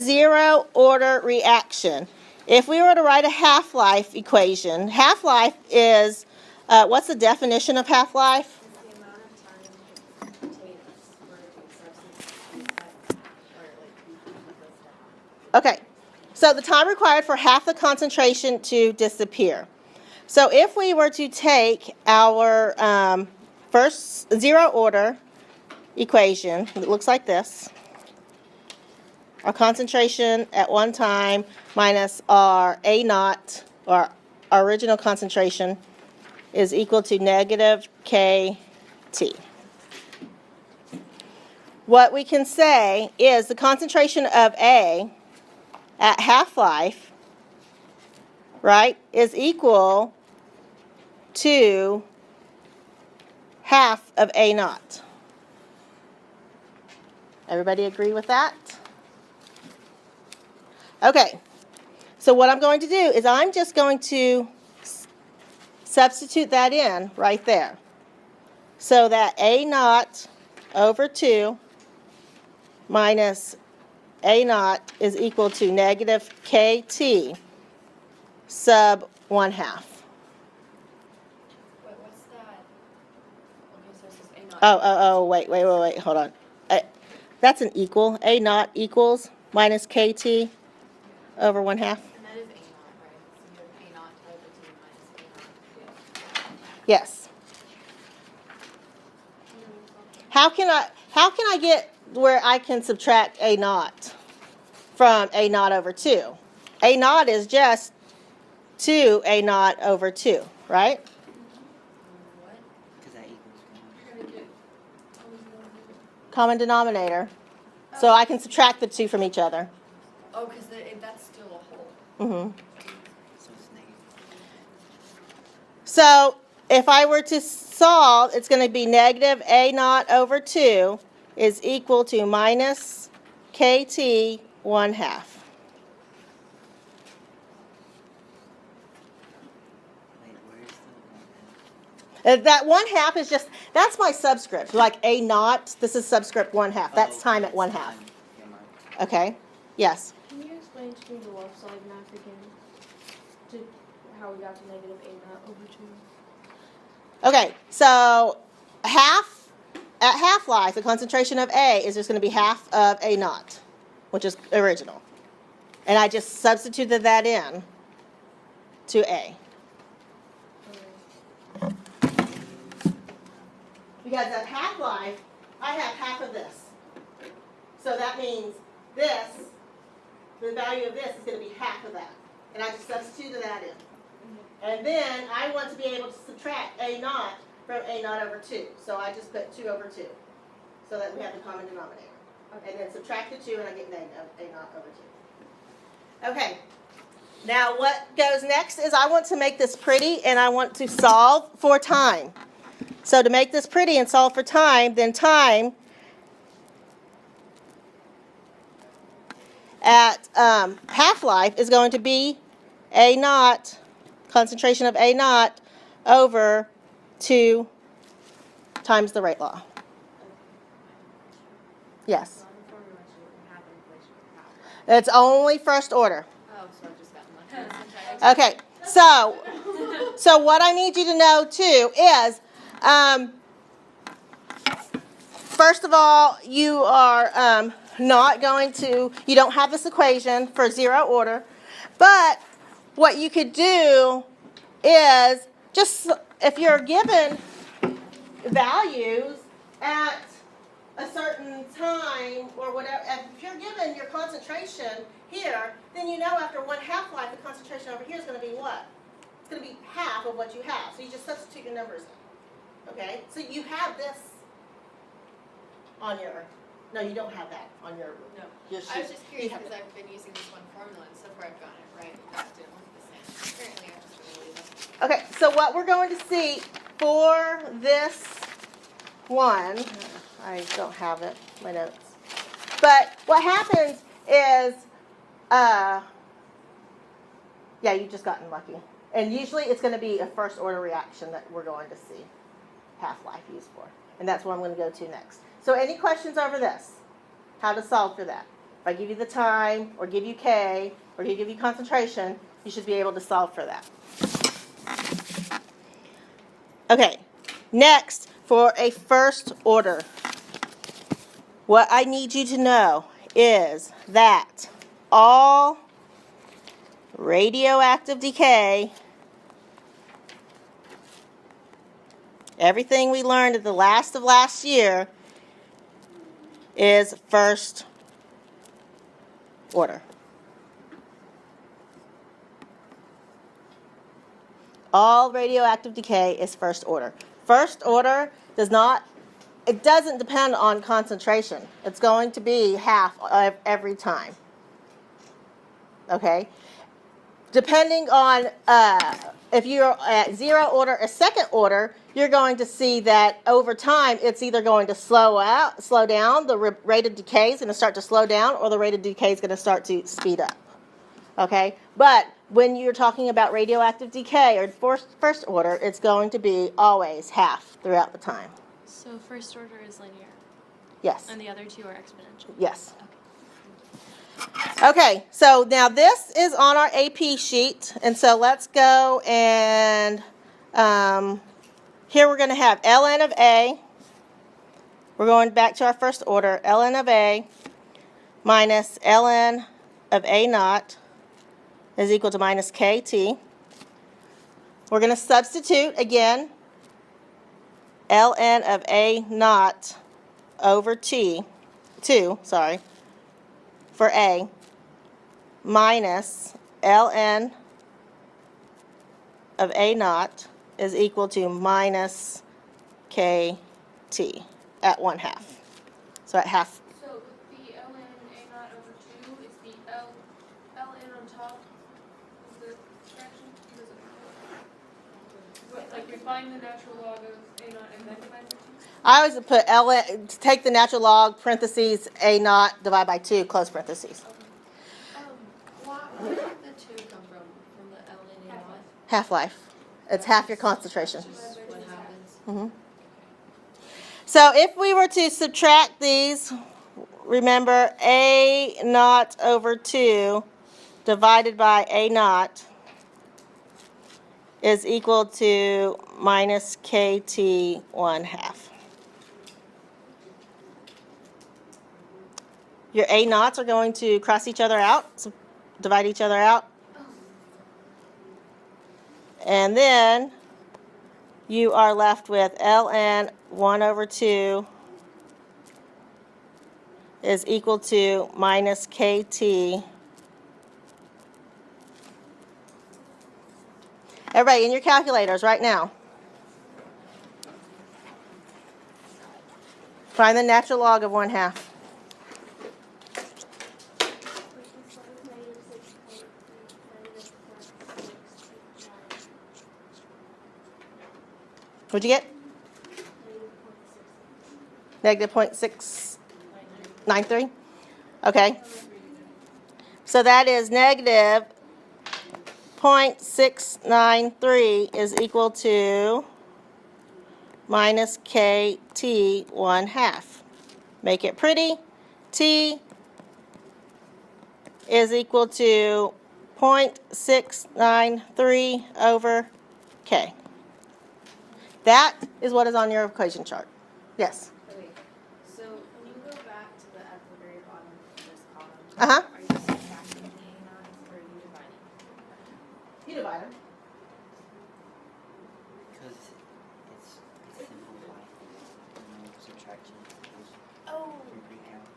zero order reaction. If we were to write a half-life equation, half-life is, what's the definition of half-life? The amount of time it takes for a substance to Okay, so the time required for half the concentration to disappear. So if we were to take our first zero order equation, it looks like this. Our concentration at one time minus our A naught, or our original concentration, is equal to negative KT. What we can say is the concentration of A at half-life, right, is equal to half of A naught. Everybody agree with that? Okay, so what I'm going to do is I'm just going to substitute that in right there. So that A naught over 2 minus A naught is equal to negative KT sub 1/2. Wait, what's that? Okay, so this is A naught. Wait, hold on. That's an equal. A naught equals minus KT over 1/2. And that is A naught, right? So you have A naught over 2 minus A naught. Yes. How can I get where I can subtract A naught from A naught over 2? A naught is just 2 A naught over 2, right? What? Because that equals 1. Common denominator. So I can subtract the 2 from each other. Oh, because that's still a whole. Mm-hmm. So it's negative. So if I were to solve, it's going to be negative A naught over 2 is equal to minus KT 1/2. Wait, where's the 1/2? That 1/2 is just, that's my subscript. Like A naught, this is subscript 1/2. That's time at 1/2. Time. Yeah, Mark. Okay? Yes. Can you explain to me the left side math again? To how we got to negative A naught over 2? Okay, so at half-life, the concentration of A is just going to be half of A naught, which is original. And I just substituted that in to A. Because at half-life, I have half of this. So that means this, the value of this is going to be half of that. And I just substituted that in. And then I want to be able to subtract A naught from A naught over 2. So I just put 2 over 2. So that we have the common denominator. Okay. And then subtract the 2 and I get negative A naught over 2. Okay. Now what goes next is I want to make this pretty and I want to solve for time. So to make this pretty and solve for time, then time at half-life is going to be A naught, concentration of A naught over 2 times the rate law. Yes. It's only first order. Oh, so I've just gotten lucky. Okay, so what I need you to know too is, first of all, you are not going to, you don't have this equation for zero order, but what you could do is just, if you're given values at a certain time or whatever, if you're given your concentration here, then you know after 1/2 life the concentration over here is going to be what? It's going to be half of what you have. So you just substitute your numbers in. Okay? So you have this on your, no, you don't have that on your No. sheet. I was just curious You have because it. I've been using this one formula and so far I've gotten it right. That didn't look the same. Apparently I just really leave it. Okay, so what we're going to see for this one, I don't have it, my notes. But what happens is, yeah, you've just gotten lucky. And usually it's going to be a first order reaction that we're going to see half-life used for. And that's what I'm going to go to next. So any questions over this? How to solve for that? if I give you the time, or give you K, or give you concentration, you should be able to solve for that. Okay, next, for a first order, what I need you to know is that all radioactive decay, everything we learned at the last of last year, is first order. All radioactive decay is first order. First order doesn't depend on concentration. It's going to be half every time. Okay? Depending on if you're at zero order or second order, you're going to see that over time it's either going to slow down, the rate of decay is going to start to slow down, or the rate of decay is going to start to speed up. Okay? But when you're talking about radioactive decay or first order, it's going to be always half throughout the time. So first order is linear, Yes. and the other two are exponential. Yes. Okay, so now this is on our AP sheet, and so let's go and here we're going to have ln of A. We're going back to our first order. ln of A minus ln of A naught is equal to minus KT. We're going to substitute again ln of A naught over 2 for A minus ln of A naught is equal to minus KT at 1/2. So at half. So the ln A naught over 2 is the ln on top of the fraction? Does it matter? Like we find the natural log of A naught and then divide by 2? I always put ln, take the natural log, parentheses, A naught, divide by 2, close parentheses. Where did the 2 come from? From the ln A naught? Half-life. It's half your concentration. Just what happens? Mm-hmm. So if we were to subtract these, remember A naught over 2 divided by A naught is equal to minus KT 1/2. Your A naughts are going to cross each other out, so divide each other out. And then you are left with ln 1 over 2 is equal to minus KT. Everybody, in your calculators right now, find the natural log of 1/2. What'd you get? Negative 0.693. Okay. So that is negative 0.693 is equal to minus KT 1/2. Make it pretty. T is equal to 0.693 over K. That is what is on your equation chart. Yes? Okay, so when you go back to the at the very bottom of this column, Uh-huh. are you subtracting the A naughts or are you dividing? You divide them. Because it's simplified. No subtraction. Oh. We break out.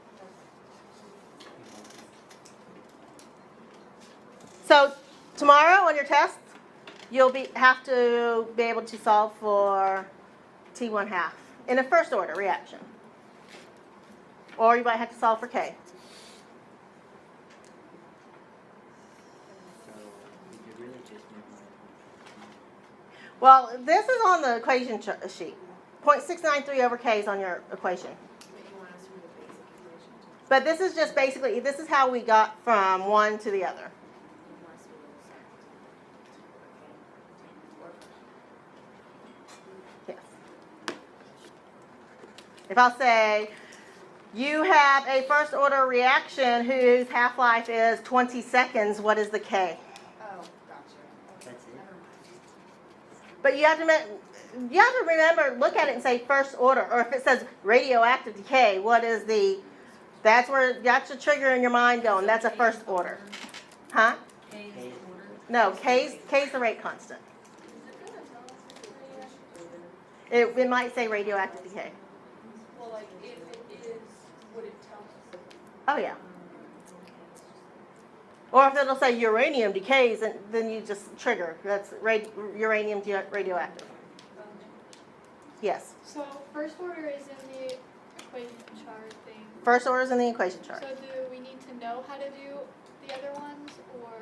So tomorrow on your test, you'll have to be able to solve for T 1/2 in a first order reaction. Or you might have to solve for K. So we could really just memorize. Well, this is on the equation sheet. 0.693 over K is on your equation. But you want us to do the basic equation. But this is just basically, this is how we got from one to the other. You want us to do the Yes. If I'll say You have a first order reaction whose half-life is 20 seconds. What is the K? Oh, gotcha. That's it. Never mind. But you have to remember, look at it and say first order. Or if it says radioactive decay, what is the, that's your trigger in your mind going. That's a first order. Huh? K. No, K's the rate constant. It might say radioactive decay. Well, like, if it is, would it tell us? Oh, yeah. Or if it'll say uranium decays, and then you just trigger. That's uranium radioactive. Yes. So first order is in the equation chart thing. First order is in the equation chart. So do we need to know how to do the other ones, or?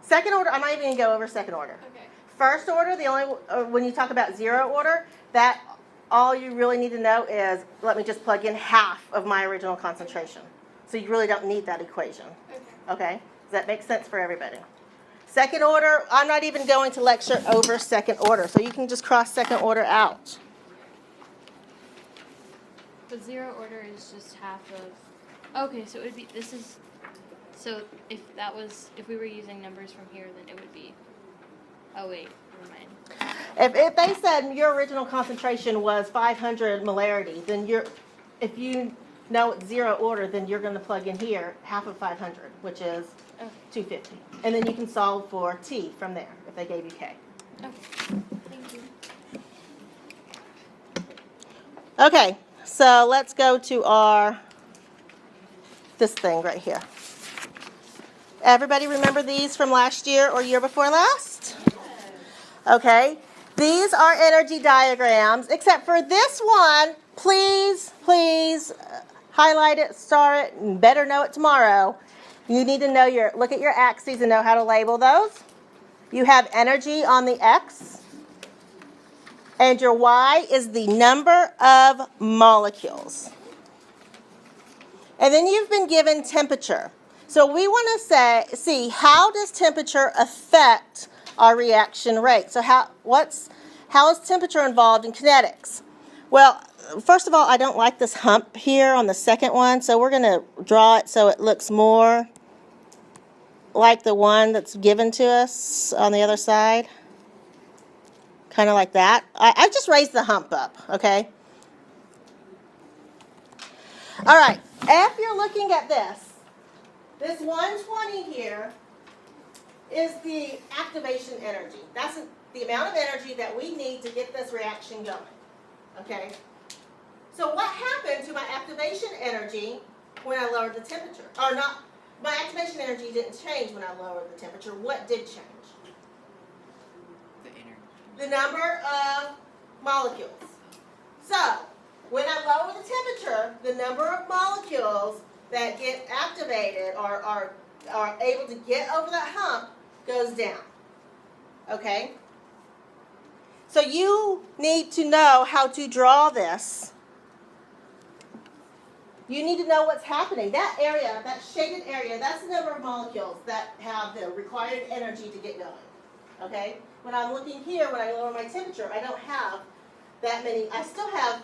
Second order, I'm not even going to go over second order. Okay. First order, when you talk about zero order, that all you really need to know is, let me just plug in half of my original concentration. So you really don't need that equation. Okay. Okay? Does that make sense for everybody? Second order, I'm not even going to lecture over second order, so you can just cross second order out. But zero order is just half of. Okay, so it would be. This is. So if we were using numbers from here, then it would be. Oh wait, never mind. If they said your original concentration was 500 molarity, then if you know it's zero order, then you're going to plug in here half of 500, which is Okay. 250. And then you can solve for T from there if they gave you K. Okay. Thank you. Okay, so let's go to this thing right here. Everybody remember these from last year or year before last? Okay, these are energy diagrams, except for this one, please highlight it, star it, and better know it tomorrow. You need to know look at your axes and know how to label those. You have energy on the X, and your Y is the number of molecules. And then you've been given temperature. So we want to see how does temperature affect our reaction rate? So how is temperature involved in kinetics? Well, first of all, I don't like this hump here on the second one, so we're going to draw it so it looks more like the one that's given to us on the other side. Kind of like that. I just raised the hump up, okay? All right, if you're looking at this 120 here is the activation energy. That's the amount of energy that we need to get this reaction going, okay? So what happened to my activation energy when I lowered the temperature? Or not, my activation energy didn't change when I lowered the temperature. What did change? The energy. The number of molecules. So, when I lower the temperature, the number of molecules that get activated or are able to get over that hump goes down. Okay? So you need to know how to draw this. You need to know what's happening. That area, that shaded area, that's the number of molecules that have the required energy to get going. Okay? When I'm looking here, when I lower my temperature, I don't have that many. I still have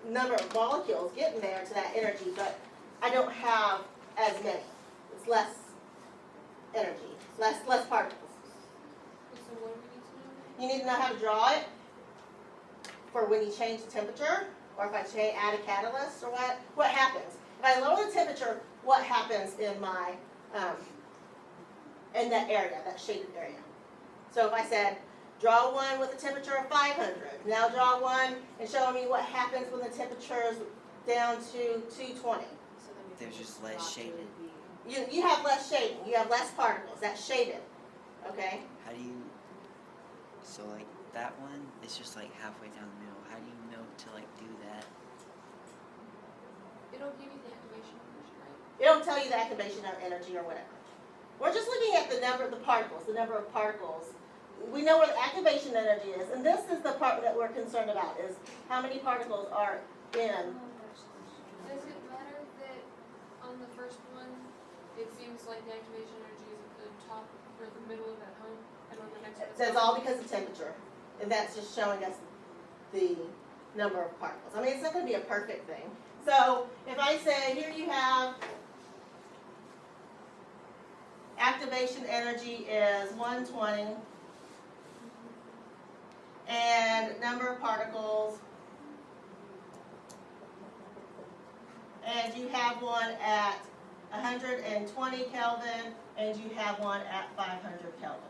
number of molecules getting there to that energy, but I don't have as many. It's less energy, less particles. So what do we need to know? You need to know how to draw it for when you change the temperature, or if I add a catalyst, or what happens. If I lower the temperature, what happens in my in that area, that shaded area? So if I said, draw one with a temperature of 500. Now draw one and show me what happens when the temperature is down to 220. There's just less shaded. You have less shading. You have less particles. That's shaded. Okay? How do you? So like that one, it's just like halfway down the middle. How do you know to like do that? It'll give you the activation energy, right? It'll tell you the activation of energy or whatever. We're just looking at the number of the particles, We know where the activation energy is, and this is the part that we're concerned about, is how many particles are in. Does it matter that on the first one, it seems like the activation energy is at the top or the middle of that hump, and on the next one That's all because of temperature, and that's just showing us the number of particles. I mean, it's not going to be a perfect thing. So if I say here you have activation energy is 120 and number of particles, and you have one at 120 Kelvin and you have one at 500 Kelvin.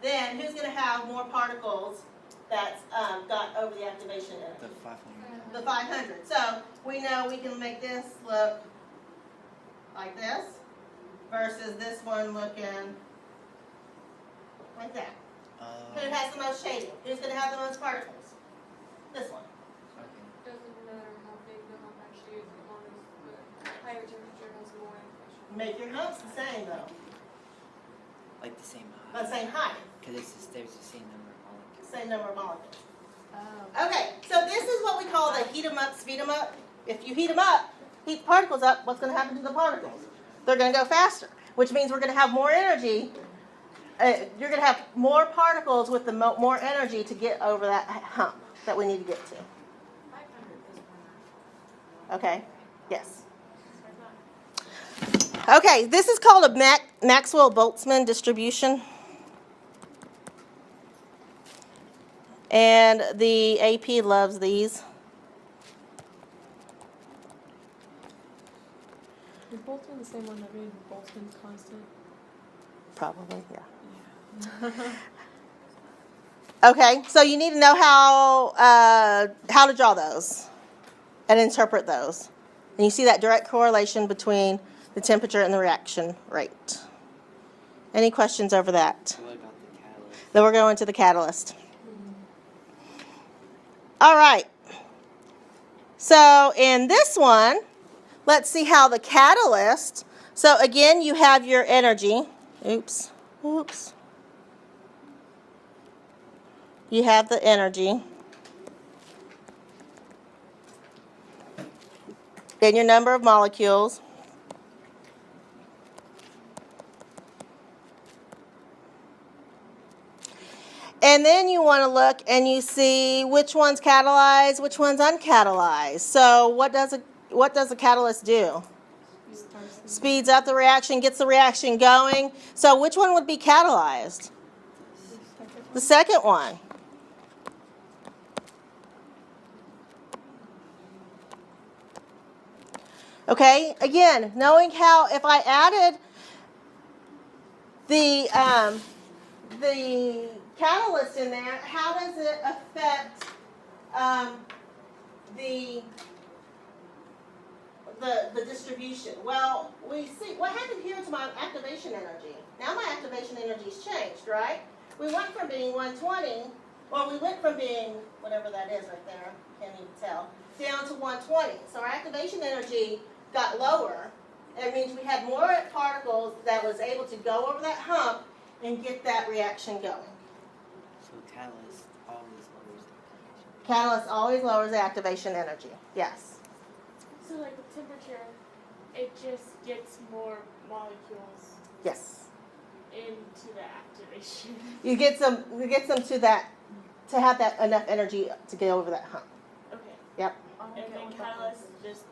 Then who's going to have more particles that's got over the activation energy? The 500. The 500. So we know we can make this look like this versus this one looking like that. Who has the most shading? Who's going to have the most particles? This one. Okay. Doesn't matter how big the hump actually is, as long as the higher temperature has more activation. Make your humps the same though, Like the same height. the same height, Because there's the same number of molecules. same number of molecules. Oh. Okay, so this is what we call the heat 'em up, speed 'em up. If you heat them up, heat the particles up, what's going to happen to the particles? They're going to go faster, which means we're going to have more energy. You're going to have more particles with the more energy to get over that hump that we need to get to. 500 is one. Okay, yes. Okay, this is called a Maxwell-Boltzmann distribution. And the AP loves these. Is Boltzmann the same one that made Boltzmann's constant? Probably, yeah. Okay, so you need to know how to draw those and interpret those. And you see that direct correlation between the temperature and the reaction rate. Any questions over that? What about the catalyst? Then we're going to the catalyst. All right. So in this one, let's see how the catalyst. So again, you have your energy. Oops. You have the energy. Then your number of molecules. And then you want to look and you see which one's catalyzed, which one's uncatalyzed. So what does a catalyst do? Speeds up the reaction, gets the reaction going. So which one would be catalyzed? The second one. Okay, again, knowing how if I added the catalyst in there, how does it affect the distribution? Well, we see what happened here to my activation energy. Now my activation energy's changed, right? We went from being 120, or we went from being whatever that is right there, can't even tell, down to 120. So our activation energy got lower. It means we had more particles that was able to go over that hump and get that reaction going. So catalyst always lowers the activation. Catalyst always lowers the activation energy. Yes. So like with temperature, it just gets more molecules Yes. into the activation. You get some to have that enough energy to get over that hump. Okay. Yep. And then catalyst just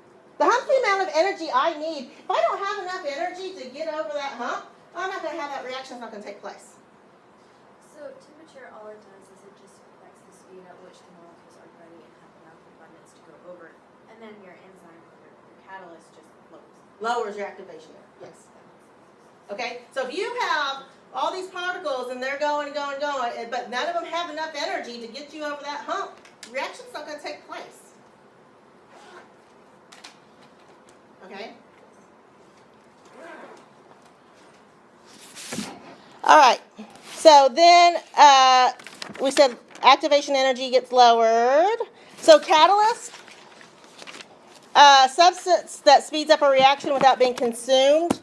The hump's the amount of energy I need. If I don't have enough energy to get over that hump, I'm not going to have that reaction. It's not going to take place. So temperature, all it does is it just affects the speed at which the molecules are ready and have enough abundance to go over it. And then your enzyme or your catalyst just lowers. Lowers your activation. Yes. Okay. So if you have all these particles and they're going, but none of them have enough energy to get you over that hump, the reaction's not going to take place. Okay? All right. So then we said activation energy gets lowered. So catalyst, substance that speeds up a reaction without being consumed,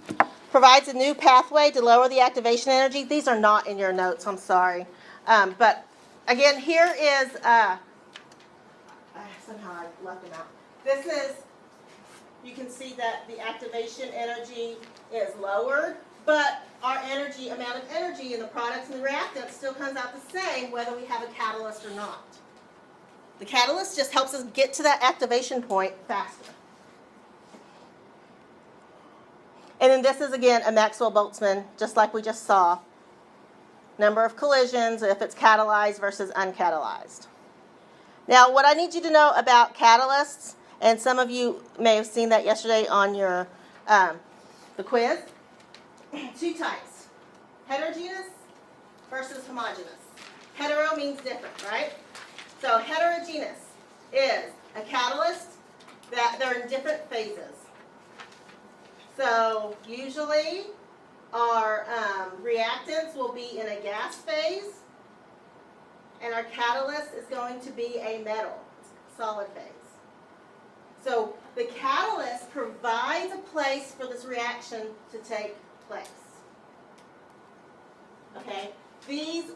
provides a new pathway to lower the activation energy. These are not in your notes, I'm sorry. But again, here is, somehow I left them out. This is, you can see that the activation energy is lowered, but our amount of energy in the products and the reactants still comes out the same whether we have a catalyst or not. The catalyst just helps us get to that activation point faster. And then this is, again, a Maxwell-Boltzmann, just like we just saw. Number of collisions, if it's catalyzed versus uncatalyzed. Now, what I need you to know about catalysts, and some of you may have seen that yesterday on your the quiz, two types, heterogeneous versus homogeneous. Hetero means different, right? So heterogeneous is a catalyst that they're in different phases. So usually our reactants will be in a gas phase, and our catalyst is going to be a metal, solid phase. So the catalyst provides a place for this reaction to take place. Okay?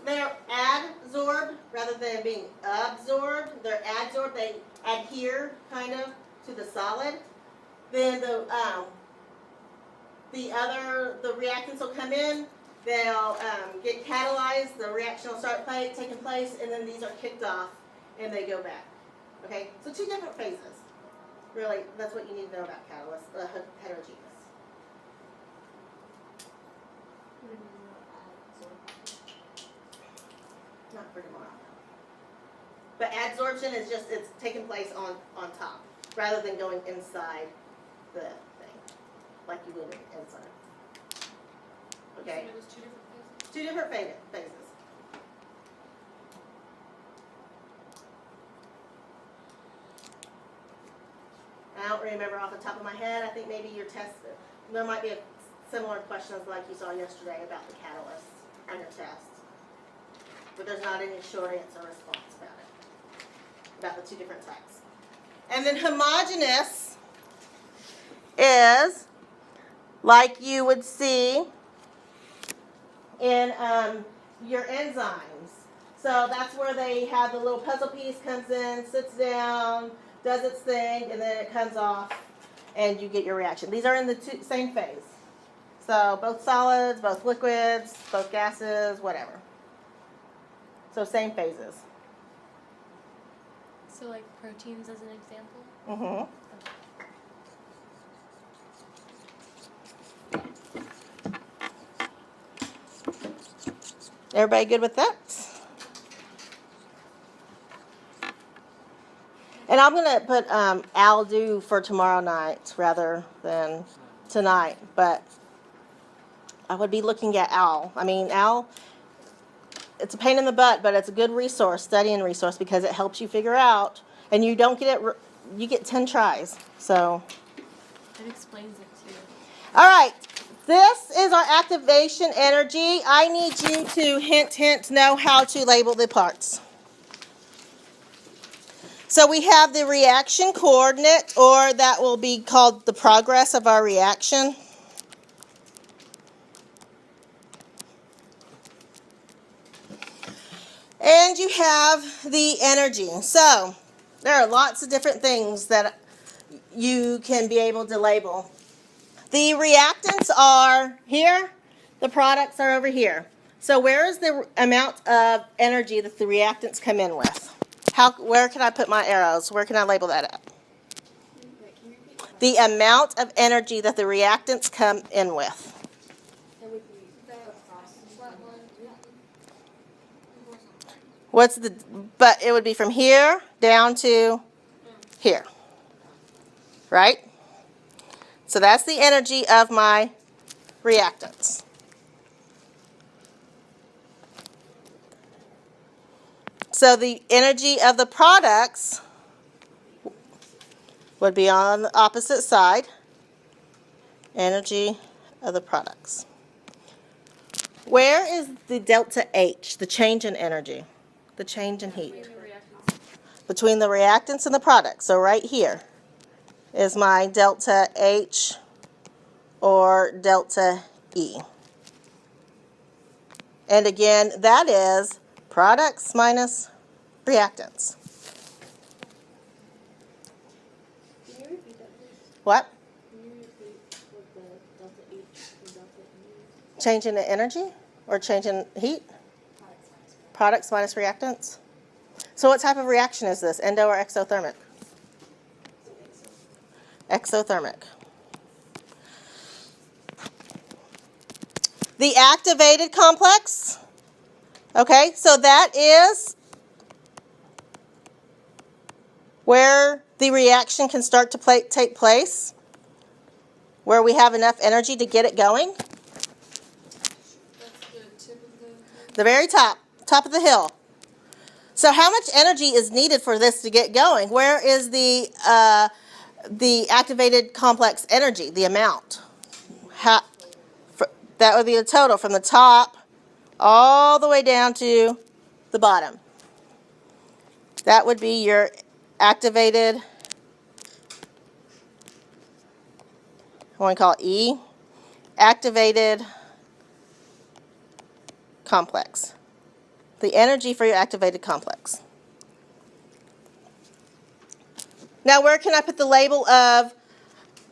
They're adsorbed rather than being absorbed. They're adsorbed, they adhere kind of to the solid. Then the reactants will come in, they'll get catalyzed, the reaction will start taking place, and then these are kicked off and they go back. Okay? So two different phases. Really, that's what you need to know about catalyst, heterogeneous. Not for tomorrow. But adsorption is just, it's taking place on top, rather than going inside the thing, like you would inside. Okay? It was two different phases. Two different phases. I don't remember off the top of my head. I think maybe your test, there might be a similar questions like you saw yesterday about the catalysts on your test. But there's not any short answer response about the two different types. And then homogeneous is like you would see in your enzymes. So that's where they have the little puzzle piece comes in, sits down, does its thing, and then it comes off, and you get your reaction. These are in the same phase. So both solids, both liquids, both gases, whatever. So same phases. So like proteins as an example? Mm-hmm. Everybody good with that? And I'm going to put I'll do for tomorrow night rather than tonight. But I would be looking at OWL. I mean, OWL, it's a pain in the butt, but it's a good resource, studying resource, because it helps you figure out. And you don't get it, you get 10 tries. So. It explains it too. All right. This is our activation energy. I need you to, hint, know how to label the parts. So we have the reaction coordinate, or that will be called the progress of our reaction. And you have the energy. So there are lots of different things that you can be able to label. The reactants are here. The products are over here. So where is the amount of energy that the reactants come in with? Where can I put my arrows? Where can I label that at? The amount of energy that the reactants come in with. But it would be from here down to here. Right? So that's the energy of my reactants. So the energy of the products would be on the opposite side. Energy of the products. Where is the delta H, the change in energy, the change in heat? Between the reactants and the products. So right here is my delta H or delta E. And again, that is products minus reactants. Can you repeat that, please? What? Can you repeat what the delta H and delta E is? Change in the energy or change in heat? Products minus reactants. So what type of reaction is this? Endo or exothermic? Exothermic. The activated complex. Okay, so that is where the reaction can start to take place, where we have enough energy to get it going. That's the tip of The very top of the hill. So how much energy is needed for this to get going? Where is the activated complex energy, the amount? That would be the total from the top all the way down to the bottom. That would be your activated, I want to call it E, activated complex. The energy for your activated complex. Now where can I put the label of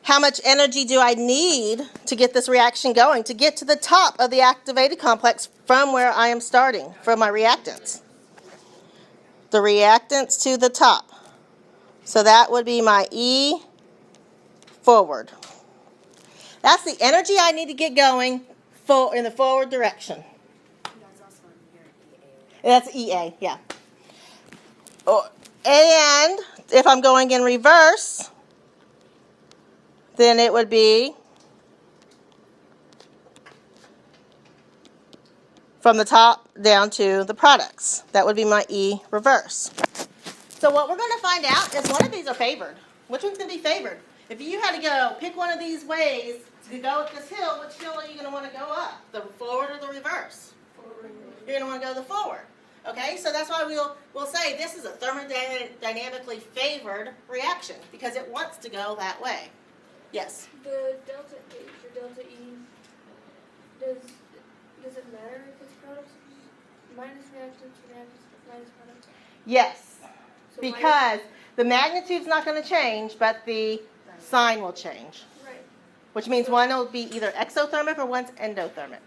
how much energy do I need to get this reaction going, to get to the top of the activated complex from where I am starting, from my reactants? The reactants to the top. So that would be my E forward. That's the energy I need to get going in the forward direction. That's also in your EA. That's EA, yeah. And if I'm going in reverse, then it would be from the top down to the products. That would be my E reverse. So what we're going to find out is one of these are favored. Which one's going to be favored? If you had to go pick one of these ways to go up this hill, which hill are you going to want to go up? The forward or the reverse? Forward. You're going to want to go the forward. Okay, so that's why we'll say this is a thermodynamically favored reaction because it wants to go that way. Yes? The delta H or delta E, does it matter if it's products minus reactants or reactants minus products? Yes, So because the magnitude's not going to change, but the sign will change. Right. Which means one will be either exothermic or one's endothermic.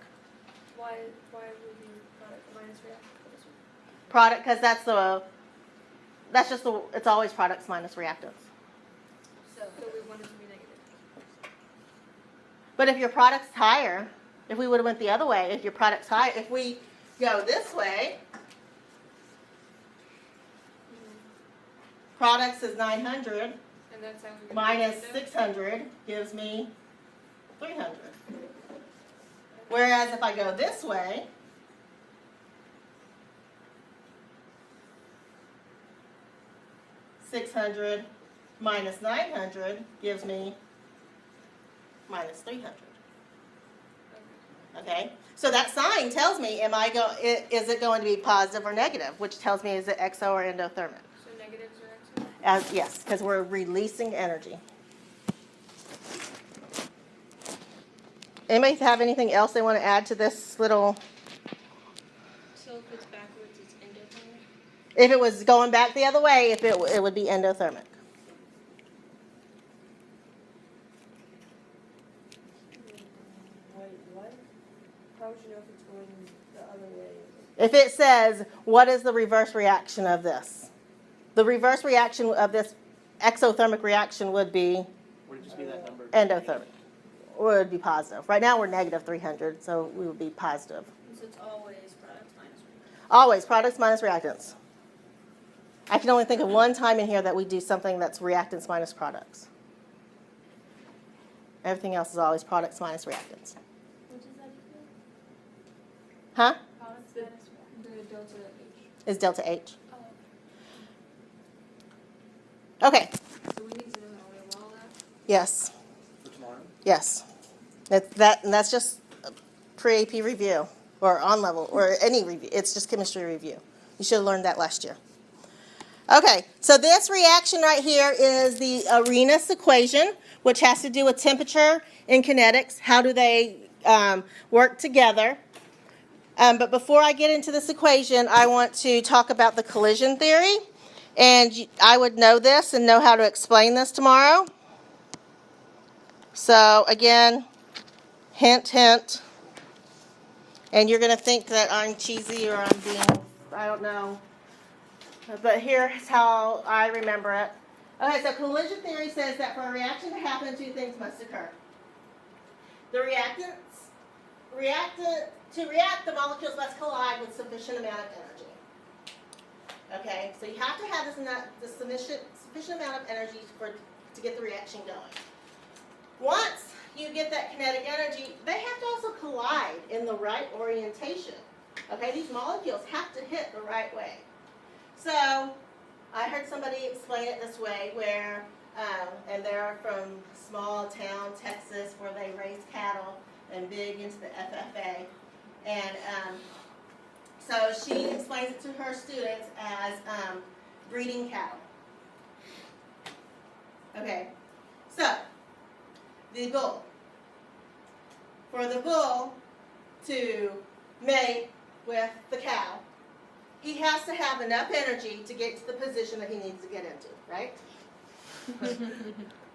Why would you product minus reactant for this one? Product, because it's always products minus reactants. So we want it to be negative. But if your product's higher, if we would have went the other way, if your product's higher, if we go this way, products is 900 And that's how we're minus 600 gives me 300. Whereas if I go this way, $600 minus 900 gives me minus 300. Okay, so that sign tells me, is it going to be positive or negative, which tells me is it exo or endothermic? So negatives are exo? Yes, because we're releasing energy. Anybody have anything else they want to add to this little? So if it's backwards, it's endothermic? If it was going back the other way, it would be endothermic. Wait, what? How would you know if it's going the other way? If it says, what is the reverse reaction of this? The reverse reaction of this exothermic reaction would be What did you say that number? endothermic. Or it would be positive. Right now we're negative 300, so we would be positive. So it's always products minus reactants. Always products minus reactants. I can only think of one time in here that we do something that's reactants minus products. Everything else is always products minus reactants. What does that equal? Huh? Products minus reactants. The delta H. Is delta H. Oh. Okay. So we need to know how we have all that. Yes. For tomorrow? Yes. And that's just pre-AP review or on level or any review. It's just chemistry review. You should have learned that last year. Okay, so this reaction right here is the Arrhenius equation, which has to do with temperature and kinetics. How do they work together? But before I get into this equation, I want to talk about the collision theory. And I would know this and know how to explain this tomorrow. So again, hint, hint. And you're going to think that I'm cheesy or I'm being, I don't know, but here's how I remember it. Okay, so collision theory says that for a reaction to happen, two things must occur. The to react, the molecules must collide with sufficient amount of energy. Okay, so you have to have this sufficient amount of energy to get the reaction going. Once you get that kinetic energy, they have to also collide in the right orientation. Okay, these molecules have to hit the right way. So I heard somebody explain it this way where, and they're from small town Texas where they raise cattle and big into the FFA. And so she explains it to her students as breeding cattle. Okay, so the bull. For the bull to mate with the cow, he has to have enough energy to get to the position that he needs to get into, right?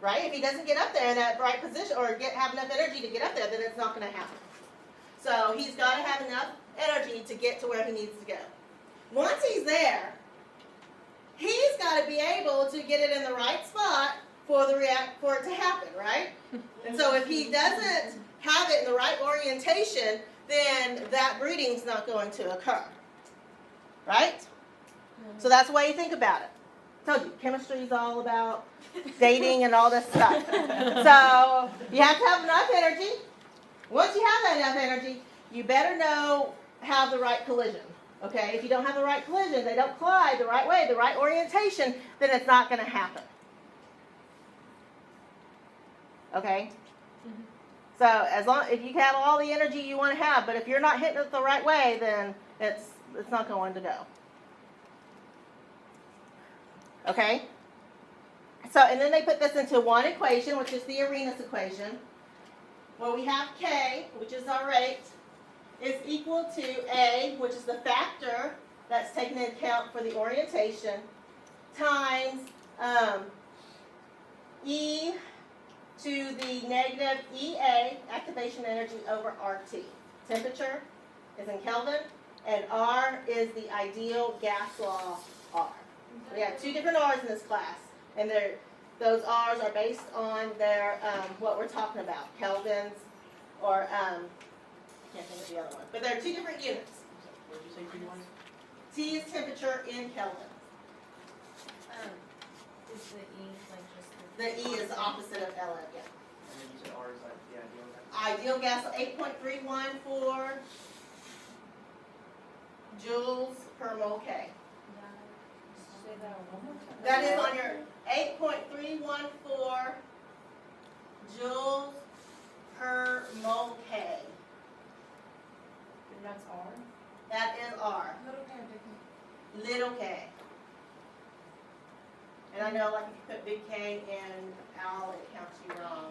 Right? If he doesn't get up there in that right position or have enough energy to get up there, then it's not going to happen. So he's got to have enough energy to get to where he needs to go. Once he's there, he's got to be able to get it in the right spot for it to happen, right? And so if he doesn't have it in the right orientation, then that breeding's not going to occur. Right? So that's the way you think about it. I told you, chemistry is all about dating and all this stuff. So you have to have enough energy. Once you have that enough energy, you better have the right collision. Okay? If you don't have the right collision, they don't collide the right way, the right orientation, then it's not going to happen. Okay? So if you have all the energy you want to have, but if you're not hitting it the right way, then it's not going to go. Okay? So, and then they put this into one equation, which is the Arrhenius equation, where we have K, which is our rate, is equal to A, which is the factor that's taken into account for the orientation, times E to the negative EA, activation energy, over RT. Temperature is in Kelvin, and R is the ideal gas law R. We have two different R's in this class, and those R's are based on their what we're talking about, kelvins, or I can't think of the other one, but there are two different units. What did you say T was? T is temperature in kelvin. Is the E like just The E is the opposite of LN. Yeah. And then you said R is like the ideal gas. Ideal gas 8.314 joules per mole K. Say that one more time. That is on your 8.314 joules per mole K. And that's R? That is R. Little K or big K? Little k. And I know, like, if you put big K in Al, it counts you wrong.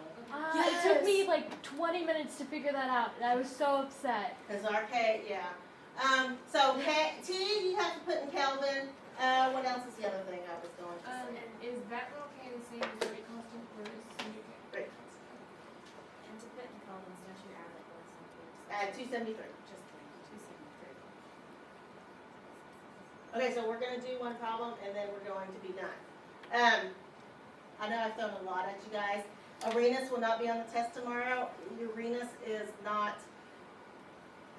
Yeah, it took me like 20 minutes to figure that out, and I was so upset. Because our K, yeah. So T you have to put in Kelvin. What else is the other thing I was going to say? Is that little K the same as the rate constant, or is it new K? Great. and to put in columns, don't you add like what's Add 273. just 273. Okay, so we're going to do one problem, and then we're going to be done. I know I've thrown a lot at you guys. Arrhenius will not be on the test tomorrow. Arrhenius is not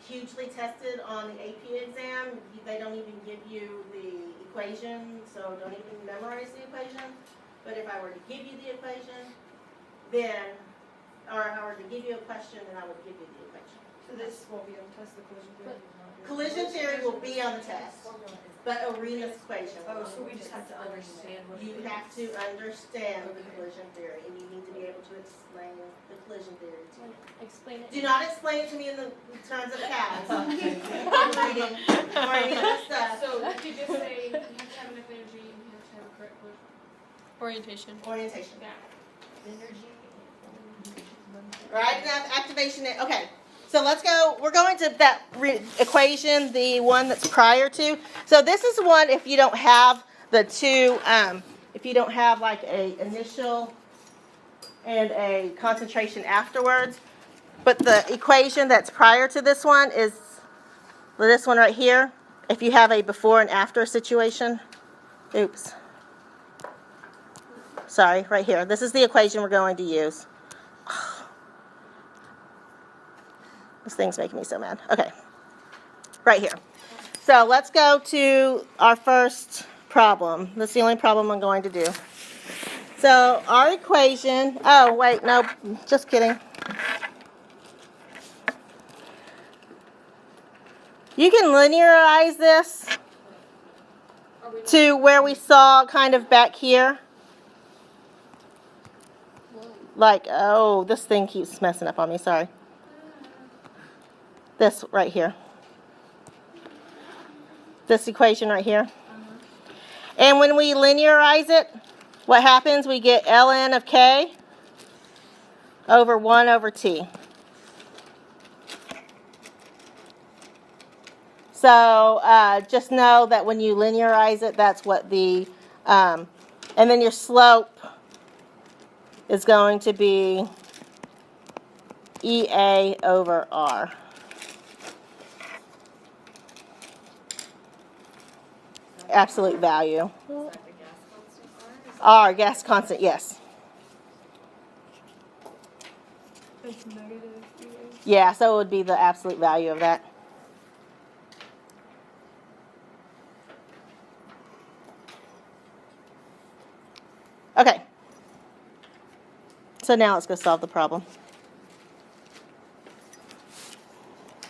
hugely tested on the AP exam. They don't even give you the equation, so don't even memorize the equation. But if I were to give you the equation, then, or if I were to give you a question, then I would give you the equation. So this won't be on the test, the collision theory is not here. Collision theory will be on the test, but Arrhenius equation Oh, will so we just have to understand what You it is. have to understand the collision theory, and you need to be able to explain the collision theory to me. Explain it. Do not explain it to me in the terms of cows, breeding, or any other stuff. So you just say you have to have enough energy and you have to have a correct collision. Orientation. Orientation. Yeah. Energy. Right, enough activation. Okay, so let's go. We're going to that equation, the one that's prior to. So this is one if you don't have the two, if you don't have like a initial and a concentration afterwards. But the equation that's prior to this one is this one right here. If you have a before and after situation. Oops. Sorry, right here. This is the equation we're going to use. This thing's making me so mad. Okay. Right here. So let's go to our first problem. That's the only problem I'm going to do. So our equation, oh wait, no, just kidding. You can linearize this to where we saw kind of back here. Like, oh, this thing keeps messing up on me, sorry. This right here. This equation right here. And when we linearize it, what happens? We get ln of k over 1 over t. So just know that when you linearize it, that's what the, and then your slope is going to be EA over R. Absolute value. R, gas constant, yes. It's negative EA. Yeah, so it would be the absolute value of that. Okay. So now let's go solve the problem.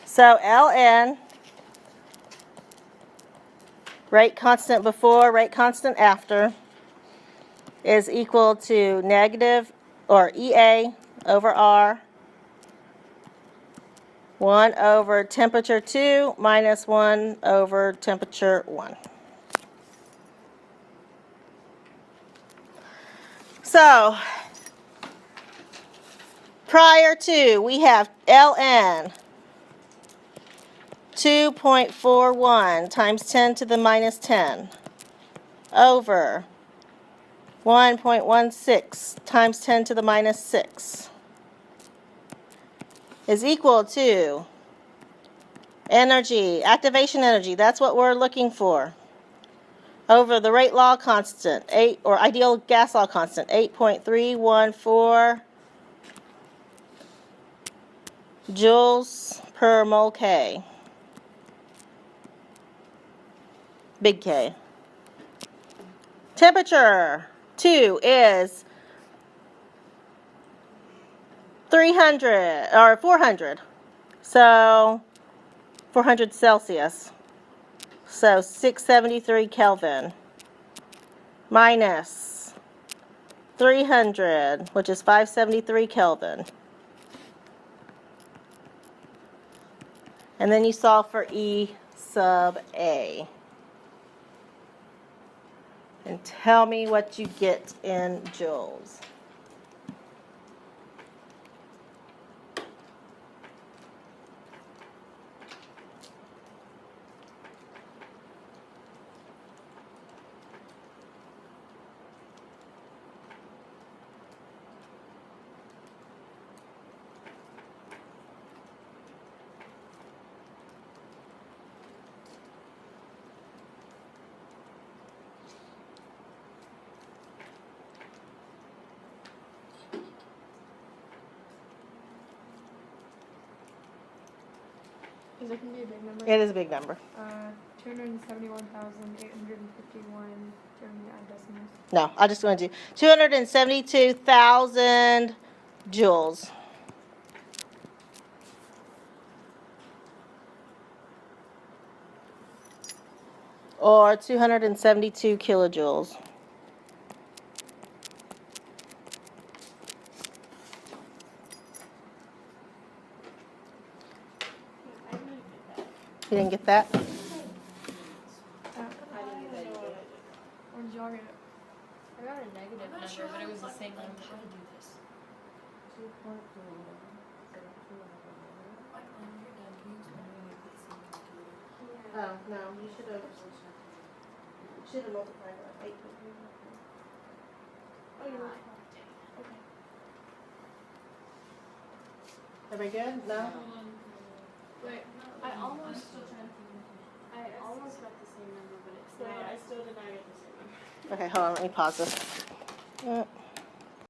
So Ln, rate constant before, rate constant after, is equal to negative, or EA over R, 1 over temperature 2 minus 1 over temperature 1. So, prior to, we have Ln 2.41 times 10 to the minus 10 over 1.16 times 10 to the minus 6 is equal to energy, activation energy, that's what we're looking for, over the rate law constant, 8, or ideal gas law constant, 8.314 joules per mole K. Big K. Temperature 2 is 300 or 400. So 400 Celsius. So 673 Kelvin minus 300, which is 573 Kelvin. And then you solve for E sub A. And tell me what you get in joules. Is it going to be a big number? It is a big number. 271,851 during the odd decimals. No, I'm just going to do 272,000 joules. Or 272 kilojoules. You didn't get that? Or did y'all get it? I got a negative number, but it was the same number. Oh, no, you should have multiplied by 8. Oh, you're right. Okay. Everybody good? No? Wait, I I almost got the same number, but it's not. I still did not get the same number. Okay, hold on, let me pause this.